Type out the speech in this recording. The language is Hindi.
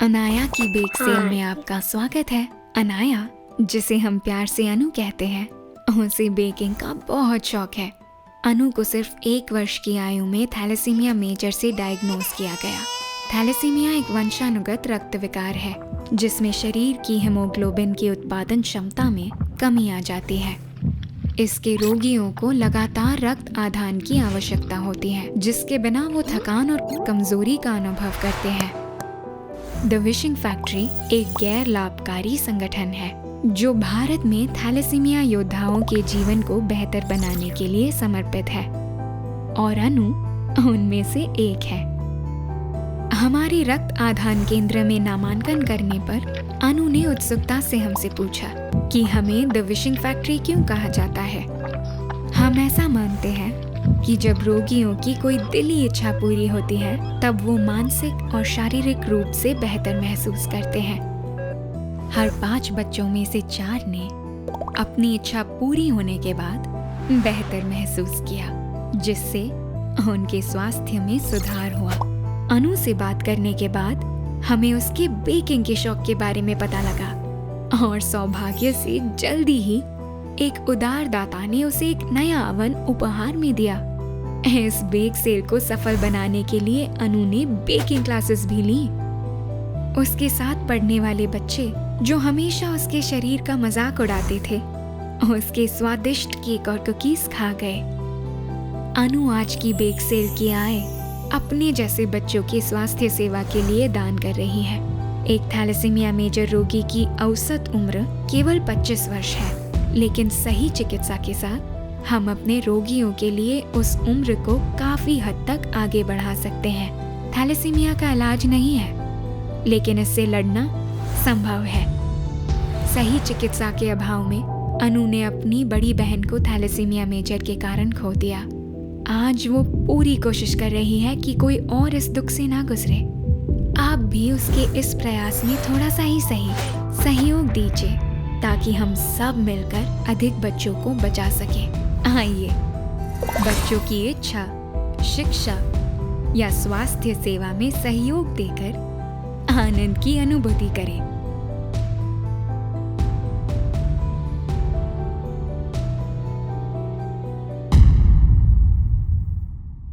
अनाया की बेक सेल में आपका स्वागत है। अनाया, जिसे हम प्यार से अनु कहते हैं, उसे बेकिंग का बहुत शौक है। अनु को सिर्फ 1 वर्ष की आयु में थैलेसीमिया मेजर से डायग्नोज किया गया। थैलेसीमिया एक वंशानुगत रक्त विकार है जिसमें शरीर की हीमोग्लोबिन की उत्पादन क्षमता में कमी आ जाती है। इसके रोगियों को लगातार रक्त आदान की आवश्यकता होती है, जिसके बिना वो थकान और कमजोरी का अनुभव करते हैं। द विशिंग फैक्ट्री एक गैर लाभकारी संगठन है जो भारत में थैलेसीमिया योद्धाओं के जीवन को बेहतर बनाने के लिए समर्पित है, और अनु उनमें से एक है। हमारे रक्त आदान केंद्र में नामांकन करने पर अनु ने उत्सुकता से हमसे पूछा कि हमें द विशिंग फैक्ट्री क्यों कहा जाता है। हम ऐसा मानते हैं कि जब रोगियों की कोई दिली इच्छा पूरी होती है तब वो मानसिक और शारीरिक रूप से बेहतर महसूस करते हैं। हर 5 बच्चों में से 4 ने अपनी इच्छा पूरी होने के बाद बेहतर महसूस किया, जिससे उनके स्वास्थ्य में सुधार हुआ। अनु से बात करने के बाद हमें उसके बेकिंग के शौक के बारे में पता लगा, और सौभाग्य से जल्दी ही एक उदार दाता ने उसे एक नया ओवन उपहार में दिया। इस बेक सेल को सफल बनाने के लिए अनु ने बेकिंग क्लासेस भी ली। उसके साथ पढ़ने वाले बच्चे जो हमेशा उसके शरीर का मजाक उड़ाते थे, उसके स्वादिष्ट केक और कुकीज खा गए। अनु आज की बेक सेल की आय अपने जैसे बच्चों की स्वास्थ्य सेवा के लिए दान कर रही है। एक थैलेसीमिया मेजर रोगी की औसत उम्र केवल 25 वर्ष है, लेकिन सही चिकित्सा के साथ हम अपने रोगियों के लिए उस उम्र को काफी हद तक आगे बढ़ा सकते हैं। थैलेसीमिया का इलाज नहीं है, लेकिन इससे लड़ना संभव है। सही चिकित्सा के अभाव में अनु ने अपनी बड़ी बहन को थैलेसीमिया मेजर के कारण खो दिया। आज वो पूरी कोशिश कर रही है कि कोई और इस दुख से ना गुजरे। आप भी उसके इस प्रयास में थोड़ा सा ही सही सहयोग दीजिए, ताकि हम सब मिलकर अधिक बच्चों को बचा सकें। आइए, बच्चों की इच्छा, शिक्षा या स्वास्थ्य सेवा में सहयोग देकर आनंद की अनुभूति करें।